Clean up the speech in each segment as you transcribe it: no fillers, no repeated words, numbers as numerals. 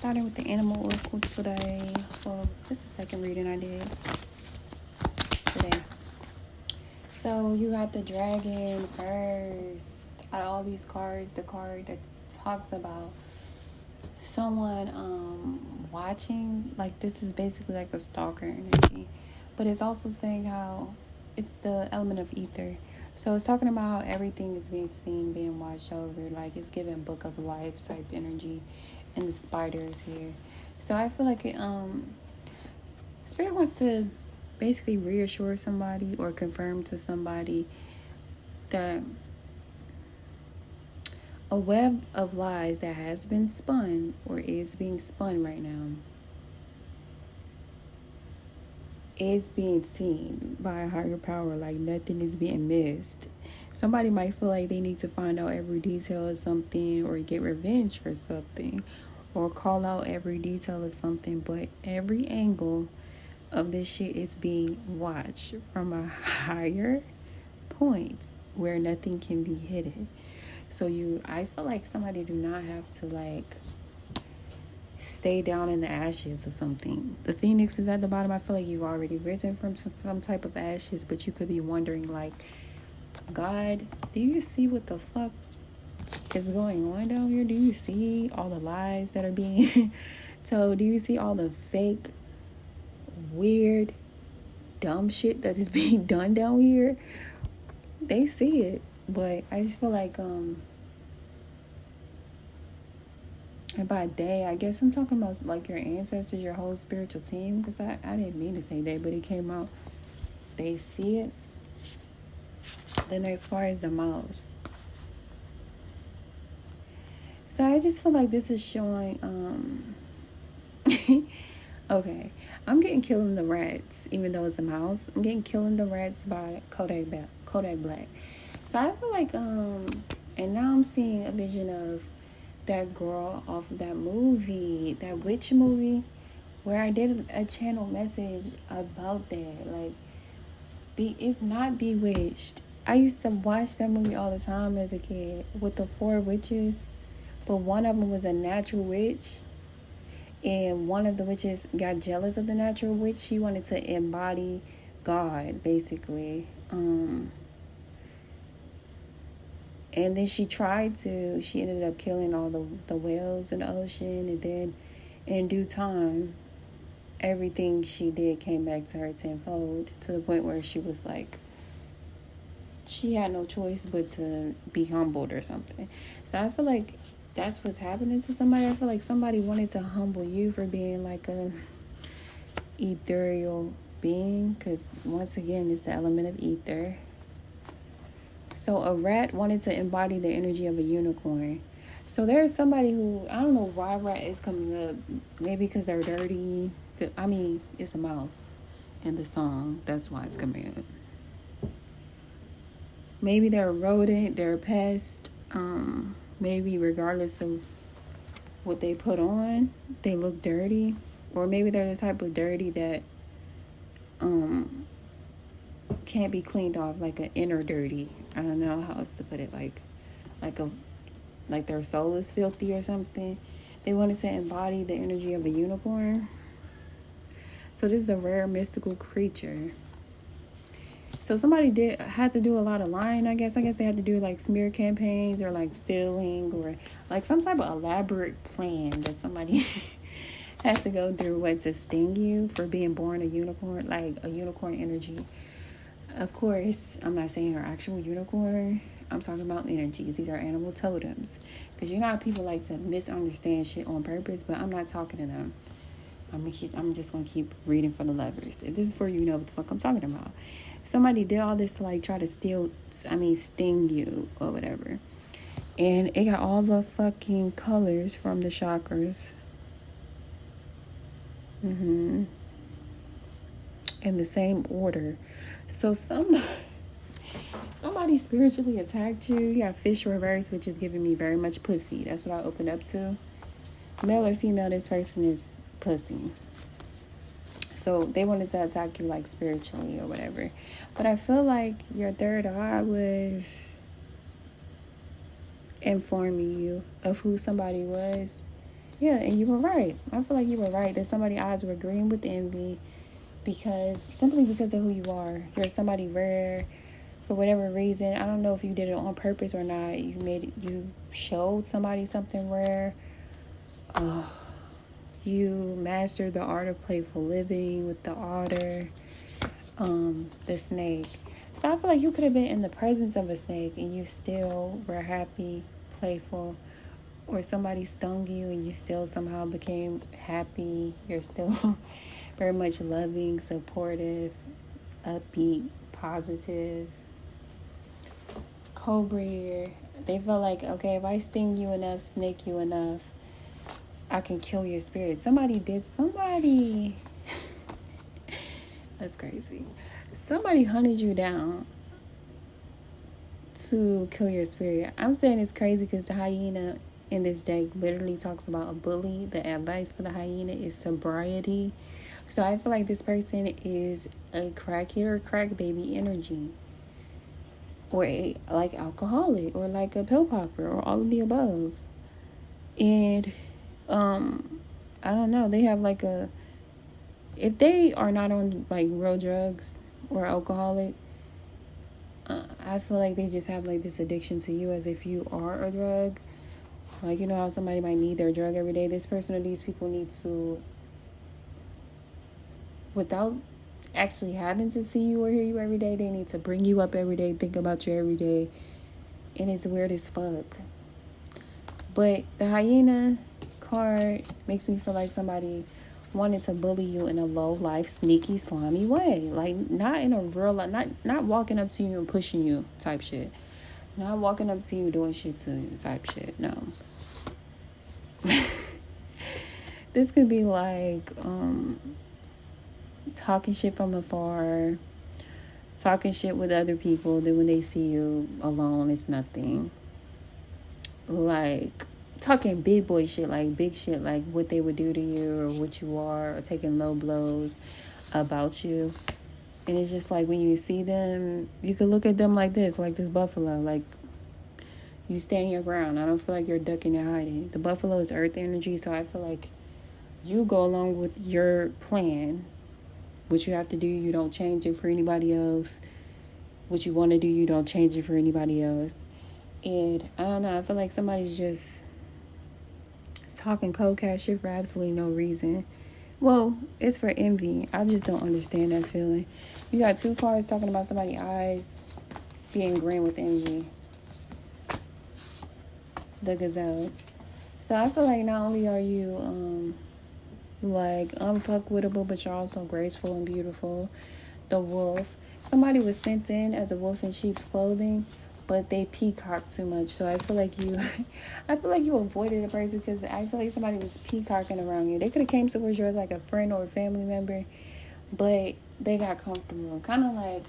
starting with the animal oracle today. Well, this is the second reading I did today. So you got the dragon first. Out of all these cards, the card that talks about someone watching, like this is basically like a stalker energy, but it's also saying how it's the element of ether. So it's talking about how everything is being seen, being watched over, like it's giving book of life type energy, and the spider is here. So I feel like it, spirit wants to basically reassure somebody or confirm to somebody that a web of lies that has been spun or is being spun right now is being seen by a higher power, like nothing is being missed. Somebody might feel like they need to find out every detail of something or get revenge for something or call out every detail of something, but every angle of this shit is being watched from a higher point where nothing can be hidden. So I feel like somebody do not have to like stay down in the ashes of something. The phoenix is at the bottom. I feel like you've already risen from some type of ashes, but you could be wondering like, God, do you see what the fuck is going on down here? Do you see all the lies that are being told? Do you see all the fake, weird, dumb shit that is being done down here? They see it, but I just feel like and by they, I guess I'm talking about like your ancestors, your whole spiritual team, because I didn't mean to say they, but it came out. They see it. The next card is a mouse. So I just feel like this is showing okay, I'm getting Killing the Rats, even though it's a mouse. I'm getting Killing the Rats by Kodak Black. So I feel like and now I'm seeing a vision of that girl off of that movie, that witch movie, where I did a channel message about that. Like, it's not Bewitched. I used to watch that movie all the time as a kid with the 4 witches, but one of them was a natural witch, and one of the witches got jealous of the natural witch. She wanted to embody God, basically. And then she ended up killing all the whales in the ocean. And then in due time, everything she did came back to her tenfold, to the point where she was like, she had no choice but to be humbled or something. So I feel like that's what's happening to somebody. I feel like somebody wanted to humble you for being like a ethereal being, because once again, it's the element of ether. So a rat wanted to embody the energy of a unicorn. So there's somebody who, I don't know why rat is coming up. Maybe because they're dirty. I mean, it's a mouse in the song. That's why it's coming up. Maybe they're a rodent, they're a pest. Maybe regardless of what they put on, they look dirty. Or maybe they're the type of dirty that can't be cleaned off, like an inner dirty. I don't know how else to put it, like their soul is filthy or something. They wanted to embody the energy of a unicorn. So this is a rare mystical creature. So somebody had to do a lot of lying, I guess. I guess they had to do like smear campaigns or like stealing or like some type of elaborate plan that somebody had to go through to sting you for being born a unicorn, like a unicorn energy. Of course, I'm not saying her actual unicorn. I'm talking about energies. These are animal totems. Because you know how people like to misunderstand shit on purpose, but I'm not talking to them. I'm just going to keep reading for the lovers. If this is for you, you know what the fuck I'm talking about. Somebody did all this to like try to sting you or whatever. And it got all the fucking colors from the chakras. In the same order. So somebody spiritually attacked you. You got fish reverse, which is giving me very much pussy. That's what I opened up to. Male or female, this person is pussy. So they wanted to attack you like spiritually or whatever. But I feel like your third eye was informing you of who somebody was. Yeah, and you were right. I feel like you were right that somebody's eyes were green with envy simply because of who you are. You're somebody rare for whatever reason. I don't know if you did it on purpose or not. You showed somebody something rare. You mastered the art of playful living with the otter, the snake. So I feel like you could have been in the presence of a snake and you still were happy, playful, or somebody stung you and you still somehow became happy. You're still very much loving, supportive, upbeat, positive. Cobra, they felt like, okay, if I sting you enough, snake you enough, I can kill your spirit. Somebody. That's crazy. Somebody hunted you down to kill your spirit. I'm saying it's crazy because the hyena in this deck literally talks about a bully. The advice for the hyena is sobriety. So I feel like this person is a crackhead or crack baby energy, or like alcoholic, or like a pill popper, or all of the above. And I don't know. They have like if they are not on like real drugs or alcoholic, I feel like they just have like this addiction to you as if you are a drug. Like, you know how somebody might need their drug every day? This person or these people need to, without actually having to see you or hear you every day, they need to bring you up every day, think about you every day. And it's weird as fuck. But the hyena card makes me feel like somebody wanted to bully you in a low life, sneaky, slimy way. Like, not in a real life, not walking up to you and pushing you type shit. Not walking up to you doing shit to you type shit. No. This could be like talking shit from afar, talking shit with other people, then when they see you alone, it's nothing. Like talking big boy shit, like big shit, like what they would do to you or what you are, or taking low blows about you. And it's just like when you see them, you can look at them like this buffalo. Like, you stand your ground. I don't feel like you're ducking and hiding. The buffalo is earth energy, so I feel like you go along with your plan. What you have to do, you don't change it for anybody else. What you want to do, you don't change it for anybody else. And I don't know, I feel like somebody's just talking cold cash shit for absolutely no reason. Well, it's for envy. I just don't understand that feeling. You got two cards talking about somebody's eyes being green with envy. The gazelle. So I feel like not only are you like unfuckwittable, but you're also graceful and beautiful. The wolf. Somebody was sent in as a wolf in sheep's clothing, but they peacock too much. So I feel like you avoided a person because I feel like somebody was peacocking around you. They could have came towards you as like a friend or a family member, but they got comfortable. Kind of like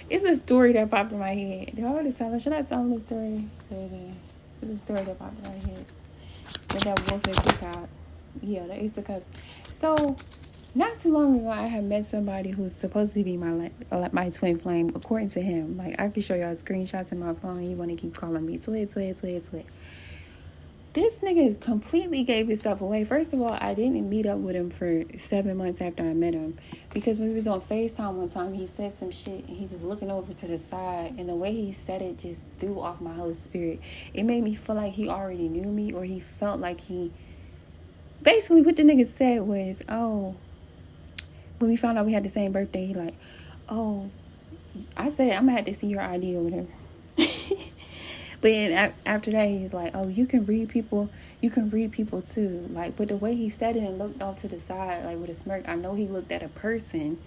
it's a story that popped in my head. Do I already tell it? Should I tell the story? It's a story that popped in my head. With that wolf and peacock. Yeah, the Ace of Cups. So, not too long ago, I had met somebody who's supposed to be my twin flame, according to him. Like, I can show y'all screenshots in my phone. He want to keep calling me twit. This nigga completely gave himself away. First of all, I didn't meet up with him for 7 months after I met him. Because when we was on FaceTime one time, he said some shit and he was looking over to the side. And the way he said it just threw off my whole spirit. It made me feel like he already knew me, or he felt like he... Basically, what the nigga said was, oh... When we found out we had the same birthday, he like, oh... I said, I'm gonna have to see your ID over there. But then after that, he's like, oh, you can read people too. Like, but the way he said it and looked off to the side, like with a smirk, I know he looked at a person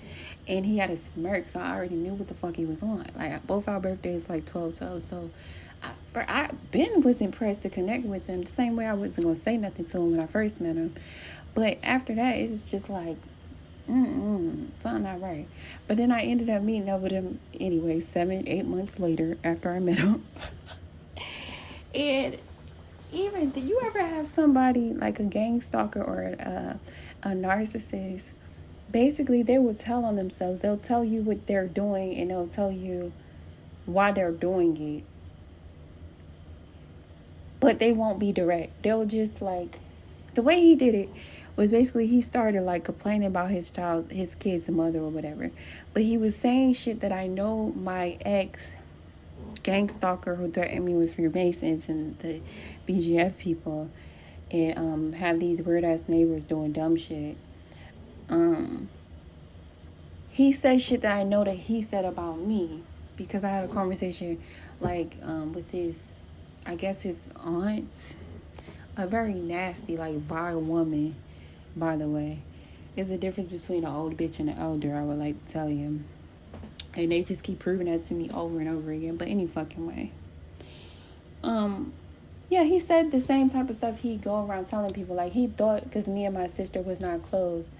and he had a smirk, so I already knew what the fuck he was on. Like, both our birthdays like 12/12, so Ben was impressed to connect with him the same way I wasn't gonna say nothing to him when I first met him. But after that, it was just like, something not right. But then I ended up meeting up with him anyway 7-8 months later after I met him. And even, do you ever have somebody like a gang stalker or a narcissist? Basically, they will tell on themselves. They'll tell you what they're doing and they'll tell you why they're doing it. but they won't be direct. They'll just like, the way he did it was basically he started like complaining about his kid's mother or whatever, but he was saying shit that I know my ex gang stalker who threatened me with Freemasons and the BGF people, and have these weird ass neighbors doing dumb shit. He said shit that I know that he said about me, because I had a conversation like with his, I guess his aunt, a very nasty, like, vile woman, by the way. There's a difference between an old bitch and an elder, I would like to tell you. And they just keep proving that to me over and over again, but any fucking way. Yeah, he said the same type of stuff he go around telling people. Like, he thought, because me and my sister was not close.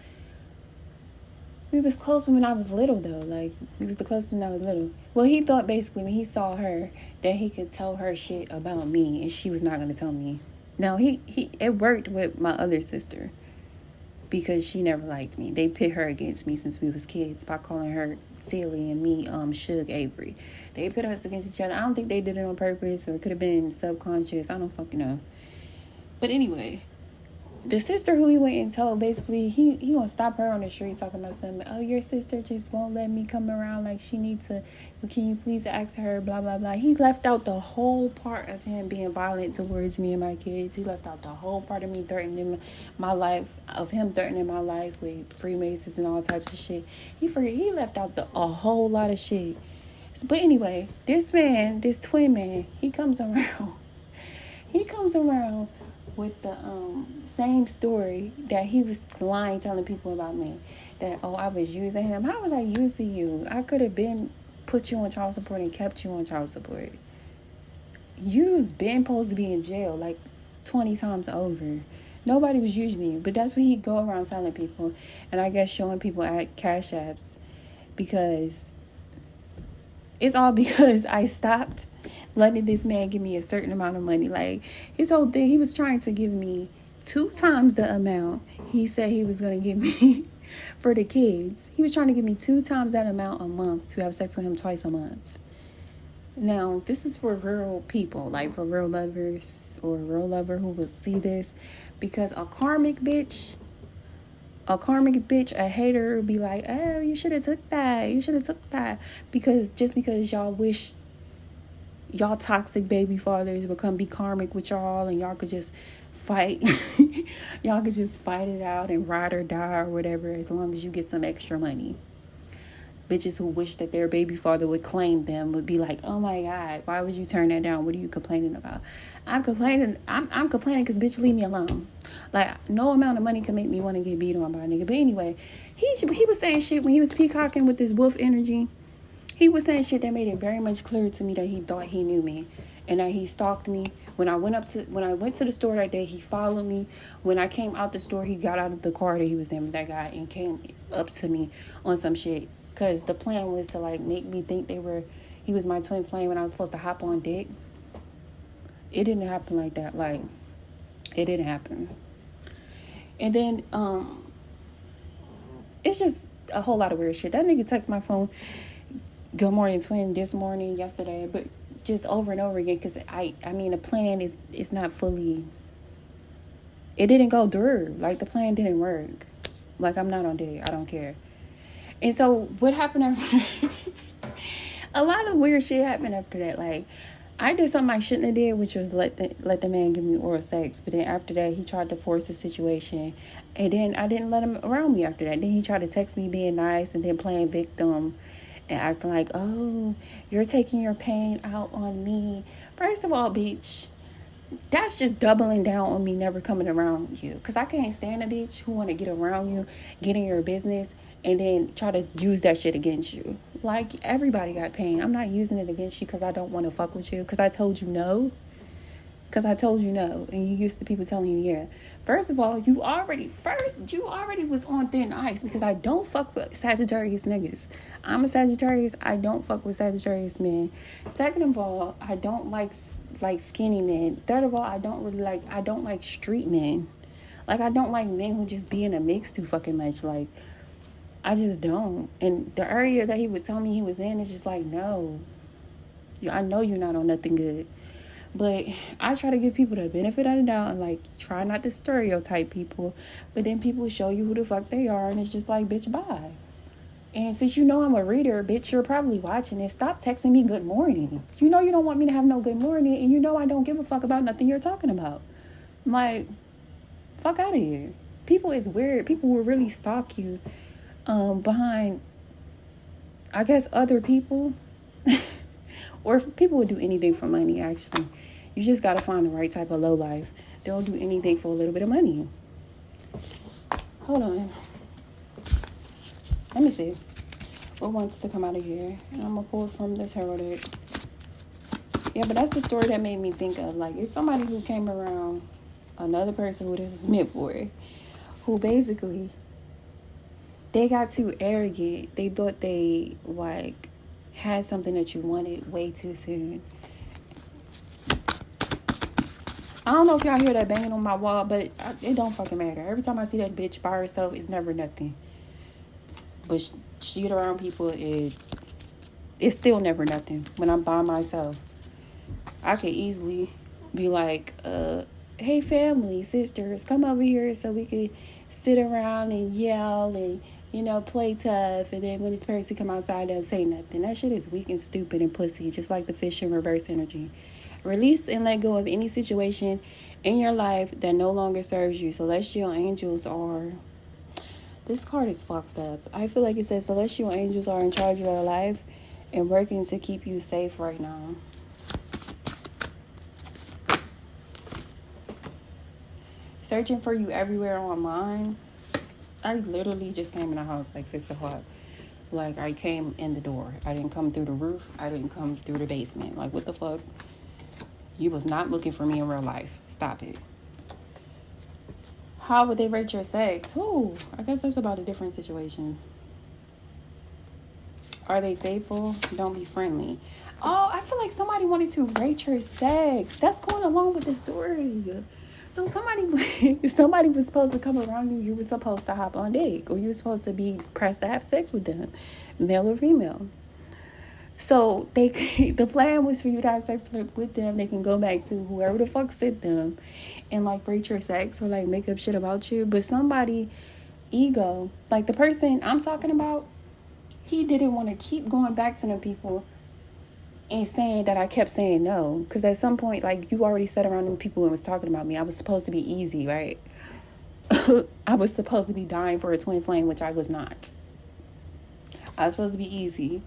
We was close when I was little, though. Like, we was the closest when I was little. Well, he thought, basically, when he saw her, that he could tell her shit about me, and she was not going to tell me. Now, it worked with my other sister, because she never liked me. They pit her against me since we was kids by calling her Silly and me Suge Avery. They pit us against each other. I don't think they did it on purpose, or it could have been subconscious. I don't fucking know. But anyway, the sister who he went and told, basically, he gonna stop her on the street talking about something. Oh, your sister just won't let me come around, like she needs to, can you please ask her, blah, blah, blah. He left out the whole part of him being violent towards me and my kids. He left out the whole part of me threatening my life, of him threatening my life with Freemasons and all types of shit. He left out a whole lot of shit. But anyway, this man, this twin man, he comes around. He comes around with the same story that he was lying, telling people about me. That, oh, I was using him. How was I using you? I could have been put you on child support and kept you on child support. You've been supposed to be in jail like 20 times over. Nobody was using you. But that's what he go around telling people. And I guess showing people at Cash Apps, because it's all because I stopped letting this man give me a certain amount of money. Like, his whole thing, he was trying to give me 2 times the amount he said he was going to give me for the kids. He was trying to give me 2 times that amount a month to have sex with him twice a month. Now, this is for real people, like for real lovers, or a real lover who will see this. Because a karmic bitch, a hater will be like, oh, you should have took that. Because just because y'all wish y'all toxic baby fathers would come be karmic with y'all, and y'all could just fight. Y'all could just fight it out and ride or die or whatever, as long as you get some extra money. Bitches who wish that their baby father would claim them would be like, oh my God, why would you turn that down? What are you complaining about? I'm complaining because, bitch, leave me alone. Like, no amount of money can make me want to get beat on by a nigga. But anyway, he was saying shit when he was peacocking with this wolf energy. He was saying shit that made it very much clear to me that he thought he knew me, and that he stalked me. When I went to the store that day, he followed me. When I came out the store, he got out of the car that he was in with that guy and came up to me on some shit. Because the plan was to, like, make me think he was my twin flame and I was supposed to hop on dick. It didn't happen like that. Like, it didn't happen. And then, it's just a whole lot of weird shit. That nigga texted my phone, good morning, twin, this morning, yesterday, but just over and over again, because I mean, the plan is not fully, it didn't go through. Like, the plan didn't work. Like, I'm not on dick. I don't care. And so what happened after a lot of weird shit happened after that. Like, I did something I shouldn't have did, which was let the man give me oral sex. But then after that, he tried to force the situation, and then I didn't let him around me after that. Then he tried to text me being nice, and then playing victim and acting like, oh, you're taking your pain out on me. First of all, bitch, that's just doubling down on me never coming around you. Because I can't stand a bitch who want to get around you, get in your business, and then try to use that shit against you. Like, everybody got pain. I'm not using it against you because I don't want to fuck with you. Because I told you no. And you used to people telling you, yeah. First of all, you already was on thin ice, because I don't fuck with Sagittarius niggas. I'm a Sagittarius. I don't fuck with Sagittarius men. Second of all, I don't like skinny men. Third of all, I don't like street men. Like, I don't like men who just be in a mix too fucking much. Like, I just don't. And the area that he would tell me he was in is just like, no. I know you're not on nothing good. But I try to give people the benefit of the doubt and like try not to stereotype people. But then people show you who the fuck they are, and it's just like, bitch, bye. And since you know I'm a reader, bitch, you're probably watching it. Stop texting me good morning. You know you don't want me to have no good morning, and you know I don't give a fuck about nothing you're talking about. I'm like, fuck out of here. People is weird. People will really stalk you behind, I guess, other people. Or people would do anything for money, actually. You just got to find the right type of low life. They'll do anything for a little bit of money. Hold on. Let me see what wants to come out of here. And I'm going to pull it from this tarot deck. Yeah, but that's the story that made me think of. Like, it's somebody who came around another person who this is meant for. Who basically, they got too arrogant. They thought they, like, had something that you wanted way too soon. I don't know if y'all hear that banging on my wall, but it don't fucking matter. Every time I see that bitch by herself, it's never nothing. But she get around people, it's still never nothing. When I'm by myself, I could easily be like, hey family, sisters, come over here so we could sit around and yell and, you know, play tough. And then when this person come outside, they'll say nothing. That shit is weak and stupid and pussy, just like the fish in reverse energy. Release and let go of any situation in your life that no longer serves you. Celestial angels are... This card is fucked up. I feel like it says celestial angels are in charge of your life and working to keep you safe right now. Searching for you everywhere online. I literally just came in the house like 6 o'clock. Like, I came in the door. I didn't come through the roof. I didn't come through the basement. Like, what the fuck? You was not looking for me in real life. Stop it. How would they rate your sex? Ooh, I guess that's about a different situation. Are they faithful? Don't be friendly. Oh, I feel like somebody wanted to rate your sex. That's going along with the story. So somebody was supposed to come around you. You were supposed to hop on dick, or you were supposed to be pressed to have sex with them, male or female. So the plan was for you to have sex with them. They can go back to whoever the fuck sent them and like rate your sex or like make up shit about you. But somebody ego, like the person I'm talking about, he didn't want to keep going back to them people and saying that I kept saying no. Because at some point, like, you already sat around them people and was talking about me. I was supposed to be easy, right? I was supposed to be dying for a twin flame, which I was not. I was supposed to be easy.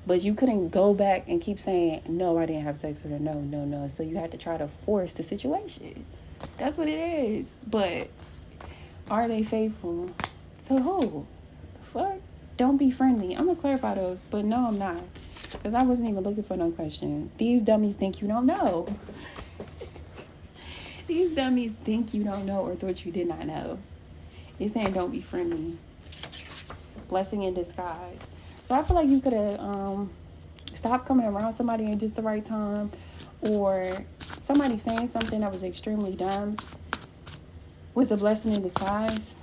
But you couldn't go back and keep saying, no, I didn't have sex with her. No, no, no. So you had to try to force the situation. That's what it is. But are they faithful? To who? Fuck. Don't be friendly. I'm going to clarify those. But no, I'm not. Because I wasn't even looking for no question. These dummies think you don't know. These dummies think you don't know or thought you did not know. It's saying don't be friendly. Blessing in disguise. So I feel like you could have stopped coming around somebody at just the right time, or somebody saying something that was extremely dumb was a blessing in disguise.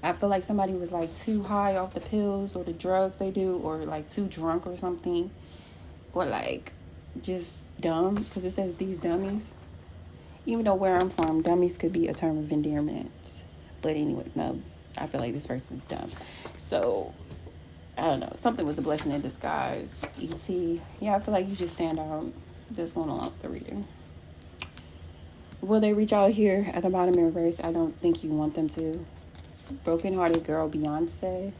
I feel like somebody was like too high off the pills or the drugs they do, or like too drunk or something, or like just dumb, because it says these dummies. Even though where I'm from, dummies could be a term of endearment. But anyway, no, I feel like this person's dumb. So I don't know. Something was a blessing in disguise. E.T. Yeah, I feel like you just stand out. Just going along with the reading. Will they reach out here at the bottom in reverse? I don't think you want them to. Broken Hearted Girl, Beyonce.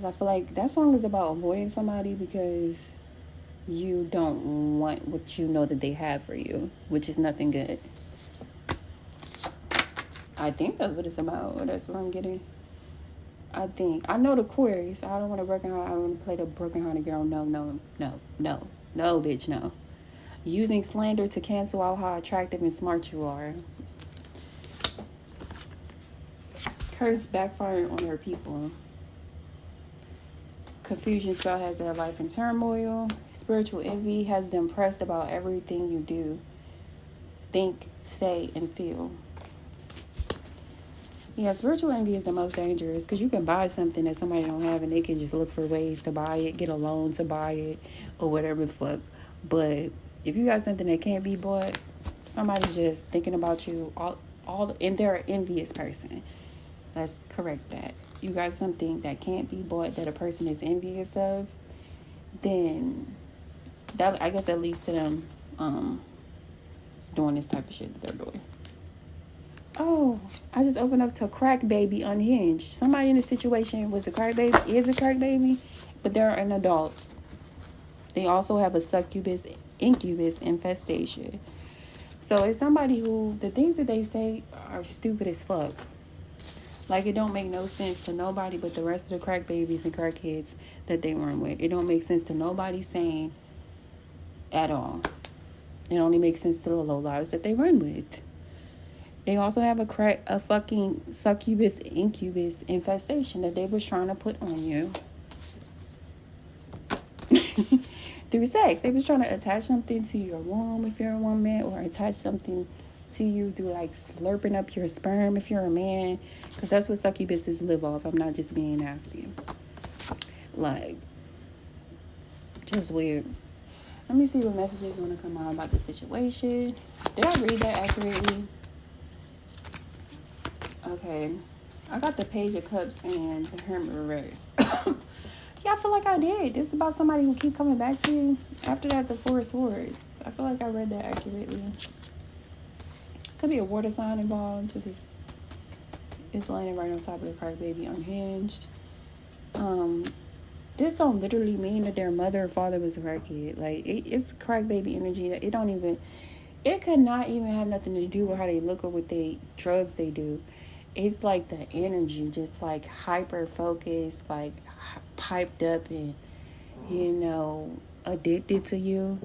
I feel like that song is about avoiding somebody because you don't want what you know that they have for you, which is nothing good. I think that's what it's about. Or that's what I'm getting. I think. I know the chorus. I don't want to broken heart. I don't want to play the Broken Hearted Girl. No, no, no, no. No, bitch, no. Using slander to cancel out how attractive and smart you are. Curse backfired on her people. Confusion spell has their life in turmoil. Spiritual envy has them pressed about everything you do, think, say, and feel. Yeah, spiritual envy is the most dangerous because you can buy something that somebody don't have and they can just look for ways to buy it, get a loan to buy it, or whatever the fuck. But If you got something that can't be bought, somebody's just thinking about you and they're an envious person. Let's correct that. You got something that can't be bought that a person is envious of, then that, I guess, that leads to them doing this type of shit that they're doing. Oh, I just opened up to Crack Baby Unhinged. Somebody in the situation was a crack baby, is a crack baby, but they're an adult. They also have a succubus, incubus infestation. So it's somebody who, the things that they say are stupid as fuck. Like, it don't make no sense to nobody but the rest of the crack babies and crackheads that they run with. It don't make sense to nobody sane at all. It only makes sense to the lowlifes that they run with. They also have a fucking succubus incubus infestation that they was trying to put on you through sex. They was trying to attach something to your womb if you're a woman, or attach something to you through like slurping up your sperm if you're a man, because that's what succubuses live off. I'm not just being nasty. Like, just weird. Let me see what messages want to come out about the situation. Did I read that accurately? Okay, I got the Page of Cups and the Hermit reverse. Yeah, I feel like I did. This is about somebody who keep coming back to you. After that, the Four of Swords. I feel like I read that accurately. Could be a water sign involved. It's landing right on top of the card baby unhinged. This don't literally mean that their mother or father was a crackhead. Like, it's crack baby energy. It could not even have nothing to do with how they look or what drugs they do. It's like the energy, just like hyper focused, like piped up and, addicted to you,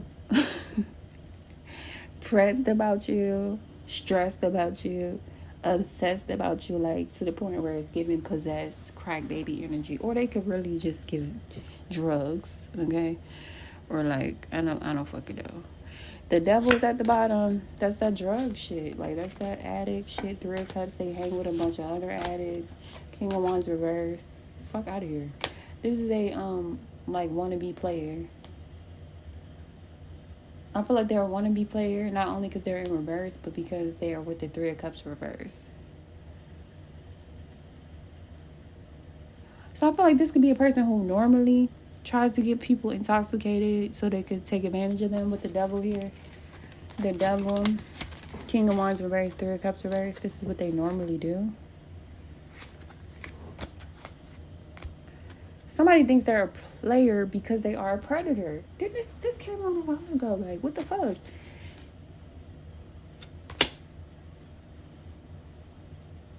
pressed about you, stressed about you, obsessed about you, like to the point where it's giving possessed crack baby energy. Or they could really just give drugs, okay? Or like, I don't fucking know. The Devil's at the bottom. That's that drug shit. Like, that's that addict shit. Three of Cups, they hang with a bunch of other addicts. King of Wands reverse. Fuck out of here. This is a, wannabe player. I feel like they're a wannabe player, not only because they're in reverse, but because they are with the Three of Cups reverse. So I feel like this could be a person who normally tries to get people intoxicated so they could take advantage of them with the Devil here. The Devil, King of Wands reverse, Three of Cups reverse. This is what they normally do. Somebody thinks they're a player because they are a predator. This came on a while ago. Like, what the fuck?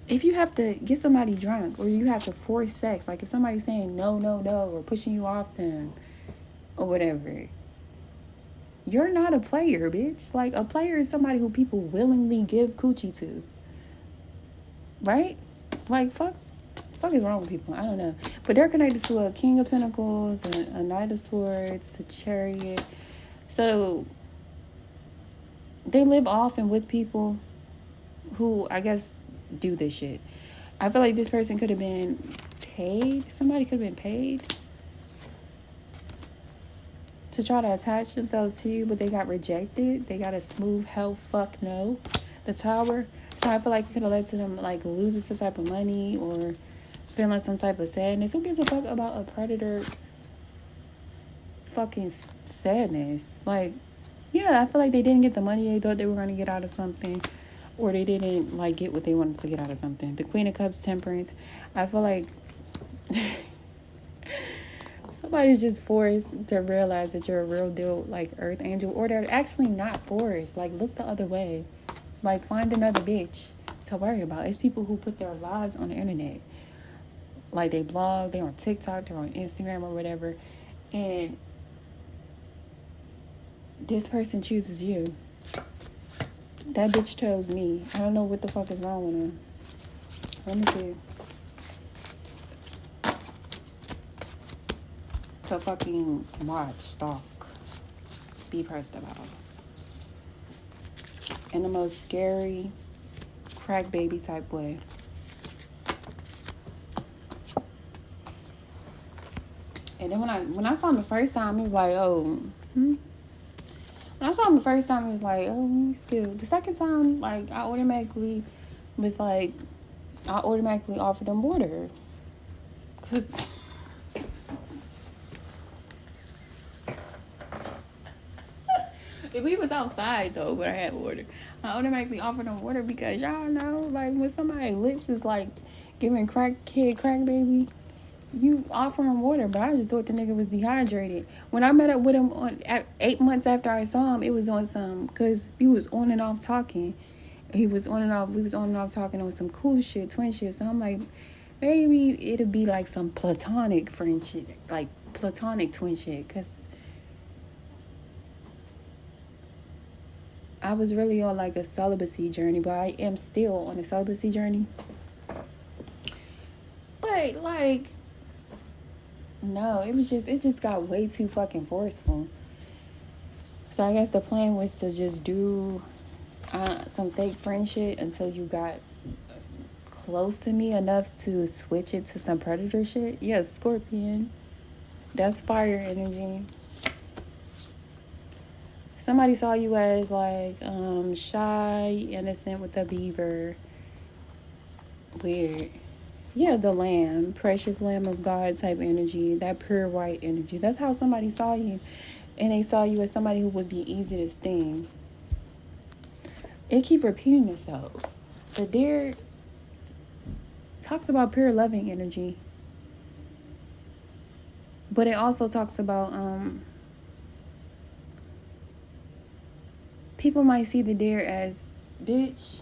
If you have to get somebody drunk, or you have to force sex, like if somebody's saying no, or pushing you off them, or whatever, you're not a player, bitch. Like, a player is somebody who people willingly give coochie to. Right? Like, fuck is wrong with people? I don't know. But they're connected to a King of Pentacles, a Knight of Swords, a Chariot. So they live off and with people who, I guess, do this shit. I feel like this person could have been paid. Somebody could have been paid to try to attach themselves to you, but they got rejected. They got a smooth hell fuck no. The Tower. So I feel like it could have led to them like losing some type of money or feeling some type of sadness. Who gives a fuck about a predator fucking sadness? Like, yeah, I feel like they didn't get the money they thought they were going to get out of something, or they didn't like get what they wanted to get out of something. The Queen of Cups, Temperance. I feel like somebody's just forced to realize that you're a real deal, like, earth angel, or they're actually not forced. Like, look the other way. Like, find another bitch to worry about. It's people who put their lives on the internet. Like, they blog, they're on TikTok, they're on Instagram or whatever, and this person chooses you. That bitch chose me. I don't know what the fuck is wrong with him. Let me see. To fucking watch, stalk, be pressed about. In the most scary, crack baby type way. And then when I saw him the first time, he was like, oh, When I saw him the first time, it was like, oh, he's cute. The second time, like, I automatically offered him water. Because if he was outside, though, but I had water, I automatically offered him water because y'all know, like, when somebody's lips is, like, giving crack baby, you offer him water, but I just thought the nigga was dehydrated. When I met up with him at 8 months after I saw him, it was on some, because he was on and off talking. We was on and off talking on some cool shit, twin shit. So I'm like, maybe it'll be like some platonic friendship, like platonic twin shit. Because I was really on like a celibacy journey, but I am still on a celibacy journey. But like, no, it just got way too fucking forceful. So I guess the plan was to just do some fake friend shit until you got close to me enough to switch it to some predator shit. Yes, Scorpion. That's fire energy. Somebody saw you as like shy, innocent with a beaver. Weird. Yeah, the lamb, precious lamb of God type energy, that pure white energy. That's how somebody saw you. And they saw you as somebody who would be easy to sting. It keep repeating itself. The deer talks about pure loving energy. But it also talks about people might see the deer as, bitch,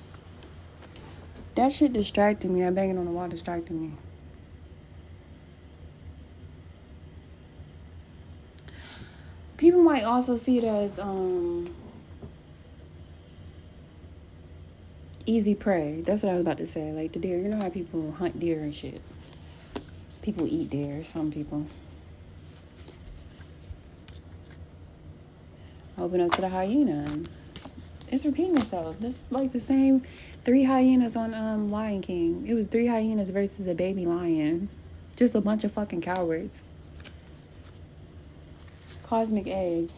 that shit distracted me. That banging on the wall distracted me. People might also see it as easy prey. That's what I was about to say. Like the deer, you know how people hunt deer and shit. People eat deer, some people. Open up to the hyena. It's repeating itself. That's like the same 3 hyenas on Lion King. It was 3 hyenas versus a baby lion. Just a bunch of fucking cowards. Cosmic egg.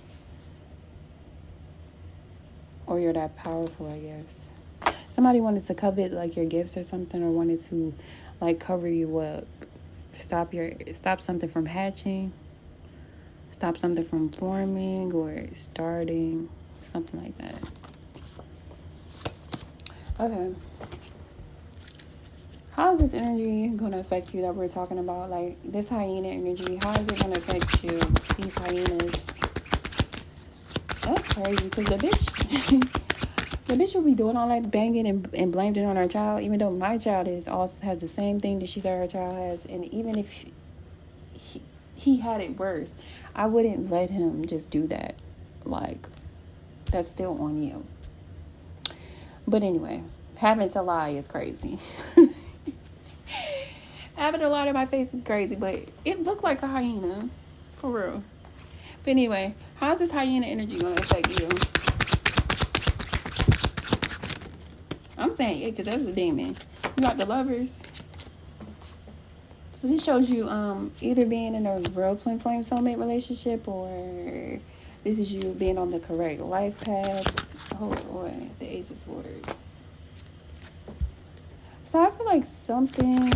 Or you're that powerful, I guess. Somebody wanted to covet like your gifts or something, or wanted to like cover you up. Stop something from hatching. Stop something from forming or starting. Something like that. Okay. How is this energy going to affect you that we're talking about? Like, this hyena energy, how is it going to affect you? These hyenas. That's crazy, because the bitch will be doing all that banging and blamed it on her child, even though my child has the same thing that she said her child has. And even if he had it worse, I wouldn't let him just do that. Like, that's still on you. But anyway, having to lie is crazy. Having to lie to my face is crazy, but it looked like a hyena. For real. But anyway, how's this hyena energy going to affect you? I'm saying it because that's a demon. You got the Lovers. So this shows you either being in a real twin flame soulmate relationship, or this is you being on the correct life path. Oh boy, the Ace of Swords. So I feel like something.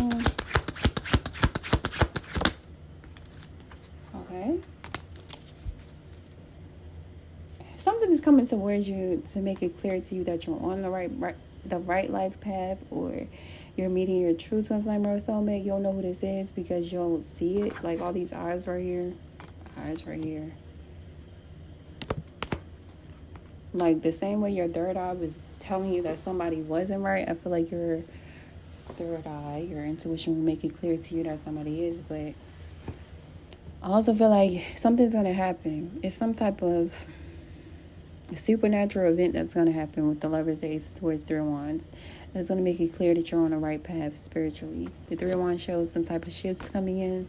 Okay. Something is coming towards you to make it clear to you that you're on the right life path, or you're meeting your true twin flame or soulmate. You'll know who this is because you'll see it. Like all these eyes right here. Eyes right here. Like the same way your third eye was telling you that somebody wasn't right, I feel like your third eye, your intuition will make it clear to you that somebody is. But I also feel like something's going to happen. It's some type of supernatural event that's going to happen with the Lovers, the Ace of Swords, 3 of Wands. It's going to make it clear that you're on the right path spiritually. The 3 of Wands shows some type of shifts coming in.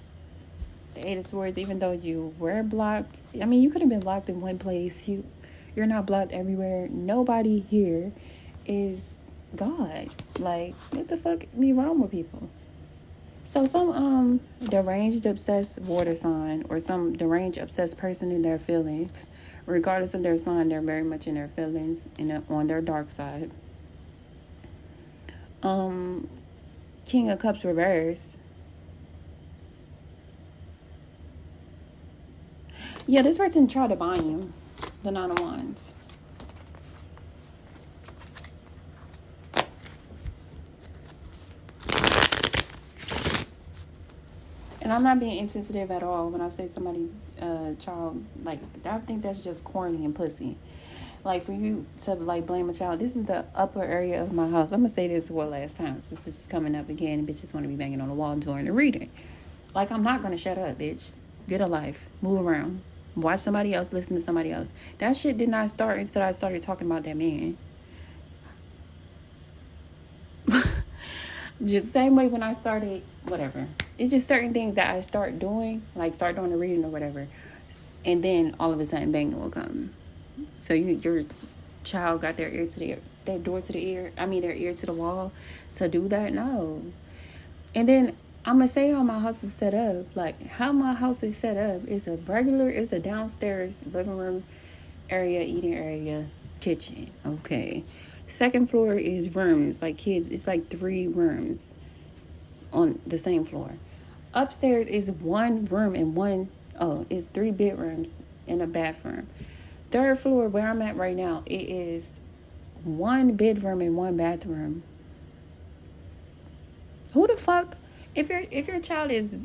The 8 of Swords, even though you were blocked, I mean, you could have been blocked in one place. You're not blocked everywhere. Nobody here is God. Like, what the fuck be wrong with people? So some deranged obsessed water sign or some deranged obsessed person in their feelings, regardless of their sign, they're very much in their feelings and on their dark side. King of Cups reverse. Yeah, this person tried to bind you. The Nine of Wands. And I'm not being insensitive at all when I say somebody, child, like, I think that's just corny and pussy. Like, for you to, like, blame a child, this is the upper area of my house. I'm going to say this one last time since this is coming up again and bitches want to be banging on the wall during the reading. Like, I'm not going to shut up, bitch. Get a life. Move around. Watch somebody else. Listen to somebody else. That shit did not start until I started talking about that man. Just same way when I started, whatever. It's just certain things that I start doing, like start doing the reading or whatever, and then all of a sudden, bang, will come. So your child got their ear to their door to the ear. I mean, their ear to the wall to do that. No, and then I'm gonna say how my house is set up. Like how my house is set up is it's a downstairs living room area, eating area, kitchen. Okay. Second floor is rooms, like kids. It's like 3 rooms on the same floor. Upstairs is 1 room and it's 3 bedrooms and a bathroom. Third floor, where I'm at right now, it is 1 bedroom and 1 bathroom. Who the fuck? If your child is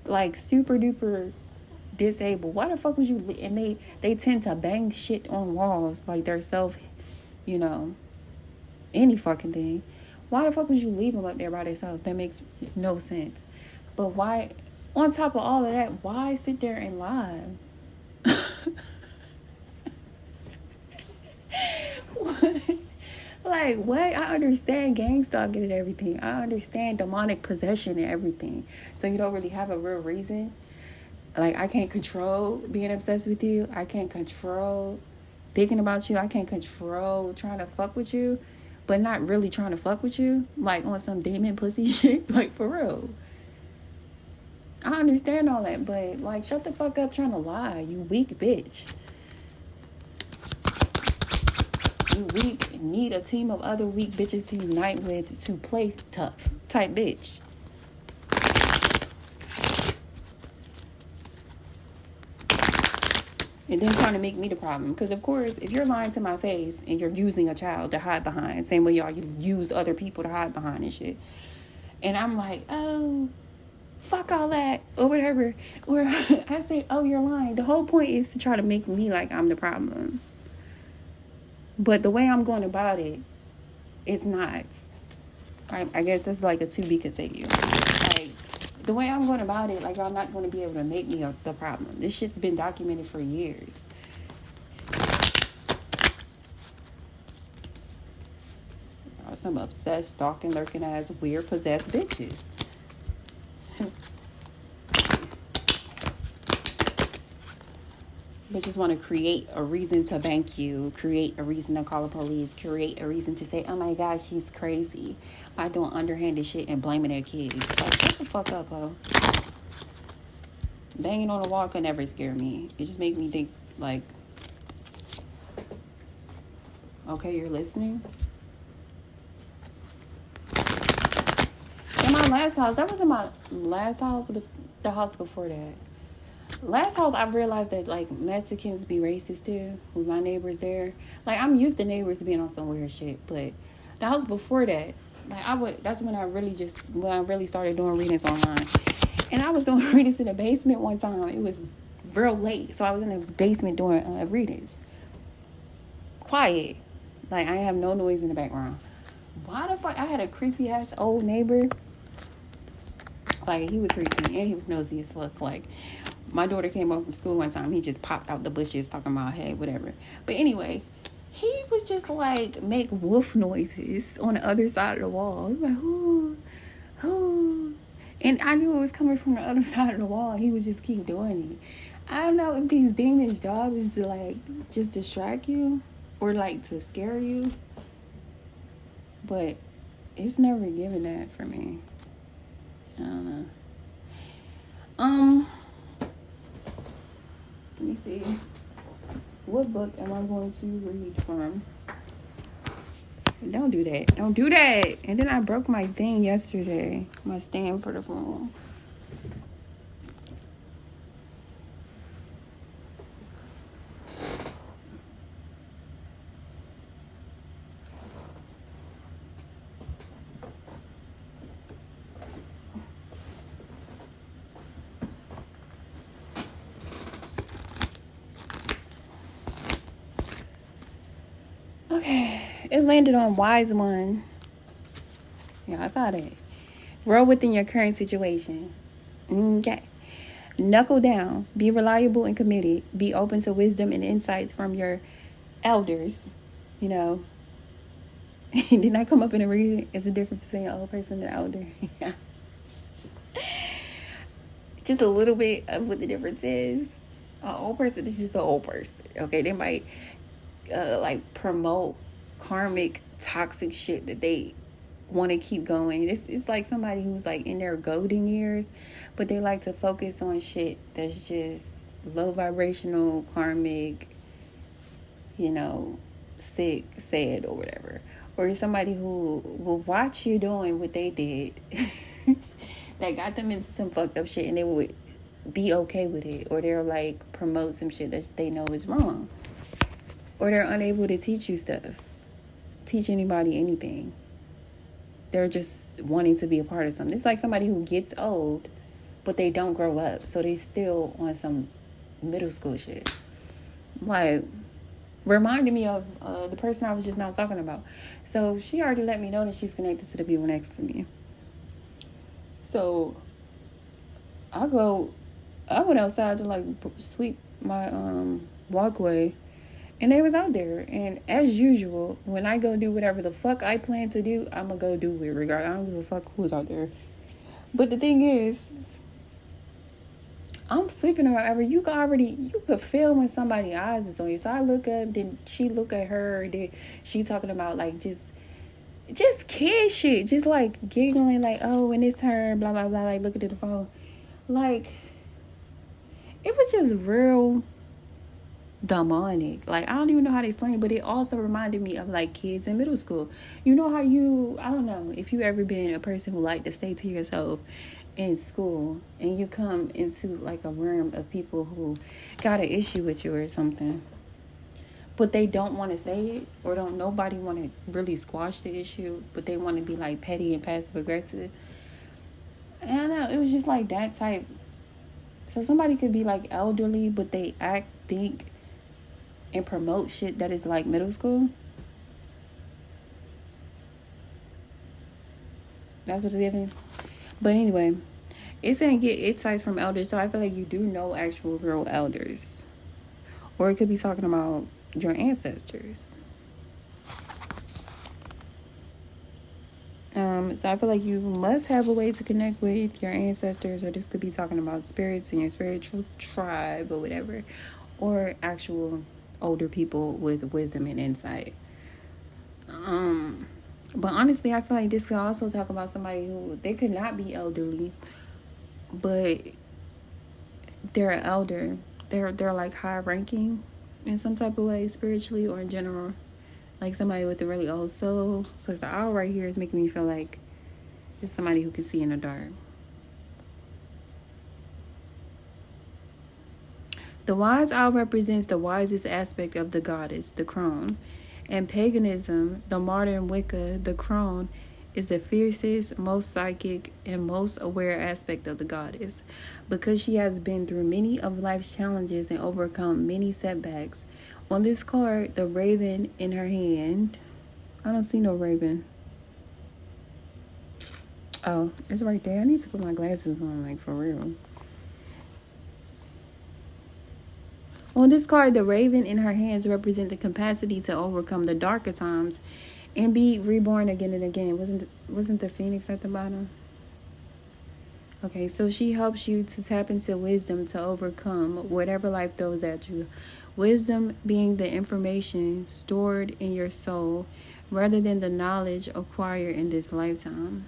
like super duper disabled, why the fuck would you? And they tend to bang shit on walls like they're any fucking thing. Why the fuck would you leave them up there by themselves? That makes no sense. But why, on top of all of that, why sit there and lie? Like, what? I understand gang stalking and everything. I understand demonic possession and everything. So you don't really have a real reason. Like, I can't control being obsessed with you. I can't control thinking about you. I can't control trying to fuck with you, but not really trying to fuck with you. Like, on some demon pussy shit. Like, for real. I understand all that, but, like, shut the fuck up trying to lie. You weak bitch. You weak, need a team of other weak bitches to unite with to play tough type bitch. And then trying to make me the problem. Because, of course, if you're lying to my face and you're using a child to hide behind, same way y'all you use other people to hide behind and shit. And I'm like, oh, fuck all that, or whatever. Or I say, oh, you're lying. The whole point is to try to make me like I'm the problem. But the way I'm going about it, it's not. I guess that's like a to be continued. Like, the way I'm going about it, like, I'm not going to be able to make me the problem. This shit's been documented for years. Some obsessed, stalking, lurking ass, weird, possessed bitches. Bitches want to create a reason to bank you, create a reason to call the police, create a reason to say, oh my God, she's crazy, by doing underhanded shit and blaming their kids. Like, shut the fuck up, ho. Banging on the wall could never scare me. It just make me think, like, okay, you're listening? In my last house, that wasn't my last house, but the house before that. Last house, I realized that, like, Mexicans be racist, too, with my neighbors there. Like, I'm used to neighbors being on some weird shit, but the house before that, like, that's when I really started doing readings online. And I was doing readings in the basement one time. It was real late, so I was in the basement doing readings. Quiet. Like, I have no noise in the background. Why the fuck? I had a creepy-ass old neighbor. Like, he was freaky, and he was nosy as fuck. Like, my daughter came home from school one time. He just popped out the bushes talking about, hey, whatever. But anyway, he was just like, make wolf noises on the other side of the wall. He was like, ooh, ooh. And I knew it was coming from the other side of the wall. He would just keep doing it. I don't know if these demons' job is to, like, just distract you or, like, to scare you. But it's never given that for me. I don't know. Um, let me see. What book am I going to read from? Don't do that. Don't do that. And then I broke my thing yesterday. My stand for the phone. Okay. It landed on Wise One. Yeah, I saw that. Grow within your current situation. Okay. Knuckle down. Be reliable and committed. Be open to wisdom and insights from your elders. You know. Didn't I come up in a reading? It's the difference between an old person and an elder. Just a little bit of what the difference is. An old person is just an old person. Okay, they might like promote karmic toxic shit that they want to keep going. It's like somebody who's like in their golden years, but they like to focus on shit that's just low vibrational, karmic, you know, sick, sad, or whatever. Or somebody who will watch you doing what they did that got them into some fucked up shit, and they would be okay with it, or they're like promote some shit that they know is wrong, or they're unable to teach you stuff, teach anybody anything. They're just wanting to be a part of something. It's like somebody who gets old, but they don't grow up, so they still on some middle school shit. Like, reminded me of the person I was just now talking about. So she already let me know that she's connected to the people next to me. So I went outside to like sweep my walkway, and they was out there. And as usual, when I go do whatever the fuck I plan to do, I'm gonna go do it regardless. I don't give a fuck who's out there. But the thing is, I'm sweeping or whatever. You could feel when somebody's eyes is on you. So I look up, then she look at her, then she talking about like just kid shit, just like giggling, like, oh, when it's her, blah blah blah, like looking at the phone, like it was just real demonic. Like, I don't even know how to explain it, but it also reminded me of like kids in middle school. You know how I don't know if you ever been a person who like to stay to yourself in school, and you come into like a room of people who got an issue with you or something, but they don't want to say it, or don't nobody want to really squash the issue, but they want to be like petty and passive aggressive. I don't know, it was just like that type. So somebody could be like elderly, but they act, think, and promote shit that is like middle school. That's what it's giving. But anyway, it's saying get insights from elders. So I feel like you do know actual real elders. Or it could be talking about your ancestors. So I feel like you must have a way to connect with your ancestors, or this could be talking about spirits in your spiritual tribe or whatever, or actual older people with wisdom and insight. But honestly, I feel like this could also talk about somebody who, they could not be elderly, but they're an elder. They're like high ranking in some type of way, spiritually or in general. Like somebody with a really old soul. Because the owl right here is making me feel like it's somebody who can see in the dark. The wise owl represents the wisest aspect of the goddess, the crone. In paganism, the modern Wicca, the crone is the fiercest, most psychic, and most aware aspect of the goddess. Because she has been through many of life's challenges and overcome many setbacks. On this card, the raven in her hand. I don't see no raven. Oh, it's right there. I need to put my glasses on, like, for real. On this card, the raven in her hands represent the capacity to overcome the darker times and be reborn again and again. Wasn't the phoenix at the bottom? Okay, so she helps you to tap into wisdom to overcome whatever life throws at you. Wisdom being the information stored in your soul rather than the knowledge acquired in this lifetime.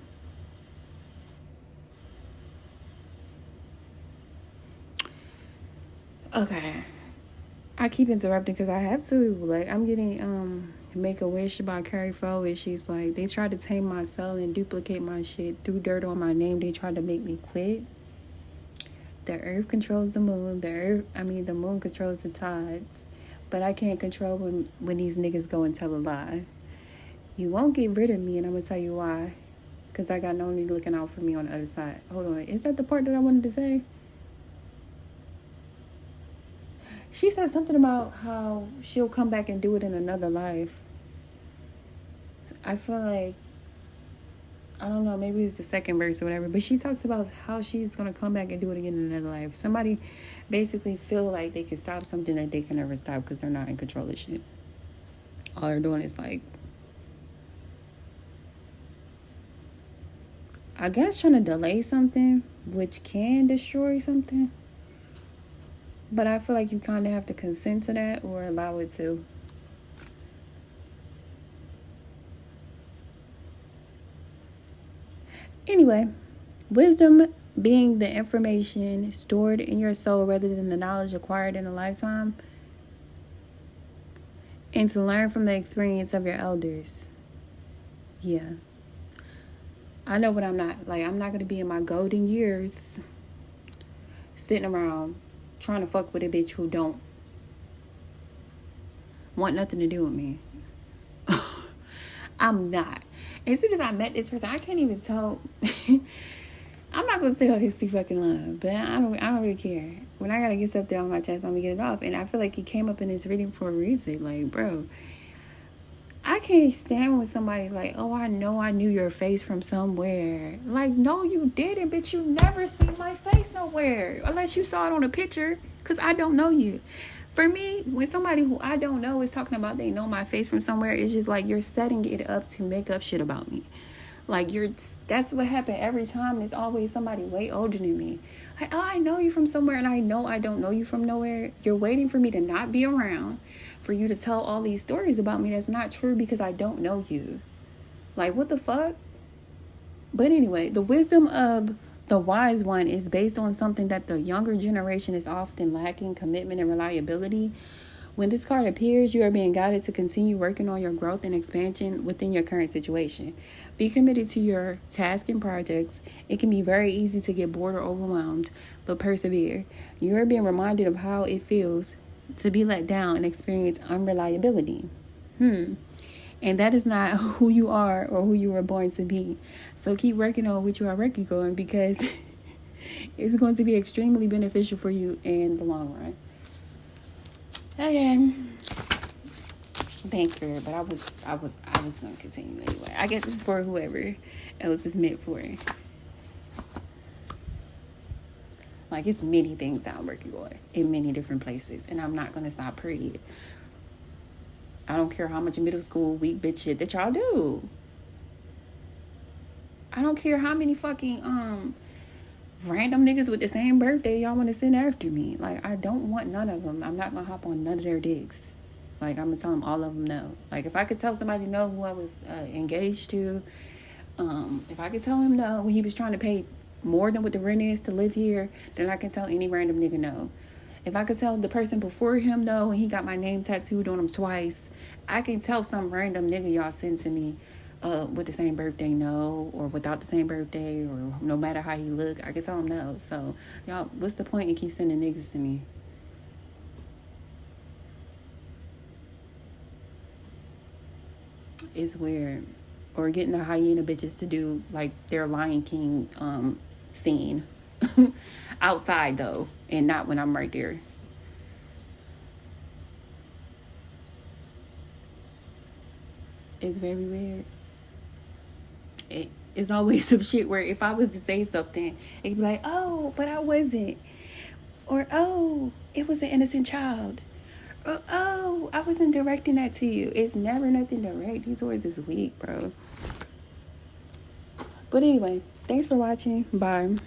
Okay. I keep interrupting because I have to. Like, I'm getting Make a Wish by Carrie Forward. She's like, they tried to tame my soul and duplicate my shit, threw dirt on my name. They tried to make me quit. The earth controls the moon. The moon controls the tides. But I can't control when these niggas go and tell a lie. You won't get rid of me, and I'm gonna tell you why. Because I got no nigga looking out for me on the other side. Hold on. Is that the part that I wanted to say? She said something about how she'll come back and do it in another life. I feel like, I don't know, maybe it's the second verse or whatever, but she talks about how she's going to come back and do it again in another life. Somebody basically feel like they can stop something that they can never stop because they're not in control of shit. All they're doing is like, I guess trying to delay something, which can destroy something. But I feel like you kind of have to consent to that or allow it to. Anyway, wisdom being the information stored in your soul rather than the knowledge acquired in a lifetime. And to learn from the experience of your elders. Yeah. I know what I'm not. Like, I'm not going to be in my golden years sitting around trying to fuck with a bitch who don't want nothing to do with me. I'm not. As soon as I met this person, I can't even tell. I'm not gonna say all this too fucking long, but I don't really care. When I gotta get something on my chest, I'm gonna get it off. And I feel like he came up in this reading for a reason. Like, bro, I can't stand when somebody's like, oh, I know I knew your face from somewhere. Like, no, you didn't, bitch. You never seen my face nowhere. Unless you saw it on a picture, because I don't know you. For me, when somebody who I don't know is talking about they know my face from somewhere, it's just like you're setting it up to make up shit about me. Like, that's what happened every time. It's always somebody way older than me. Like, oh, I know you from somewhere, and I know I don't know you from nowhere. You're waiting for me to not be around for you to tell all these stories about me that's not true because I don't know you. Like, what the fuck? But anyway, the wisdom of the wise one is based on something that the younger generation is often lacking: commitment and reliability. When this card appears, you are being guided to continue working on your growth and expansion within your current situation. Be committed to your tasks and projects. It can be very easy to get bored or overwhelmed, but persevere. You are being reminded of how it feels to be let down and experience unreliability. And that is not who you are or who you were born to be. So keep working on what you are working on, because it's going to be extremely beneficial for you in the long run. Okay. Thanks for it, but I was gonna continue anyway. I guess this is for whoever else is meant for. Like, it's many things that I'm working on in many different places, and I'm not gonna stop, period. I don't care how much middle school weak bitch shit that y'all do. I don't care how many fucking random niggas with the same birthday y'all want to send after me. Like, I don't want none of them. I'm not gonna hop on none of their dicks. Like, I'm gonna tell them all of them no. Like, if I could tell somebody no who I was engaged to, if I could tell him no when he was trying to pay more than what the rent is to live here, then I can tell any random nigga no. If I could tell the person before him no and he got my name tattooed on him twice, I can tell some random nigga y'all send to me with the same birthday no, or without the same birthday, or no matter how he look, I can tell him no. So y'all, what's the point in keep sending niggas to me? It's weird. Or getting the hyena bitches to do like their Lion King scene outside though, and not when I'm right there. It's very weird. It's always some shit where if I was to say something, it'd be like, oh, but I wasn't. Or, oh, it was an innocent child. Or, oh, I wasn't directing that to you. It's never nothing direct. These words is weak, bro. But anyway, thanks for watching. Bye.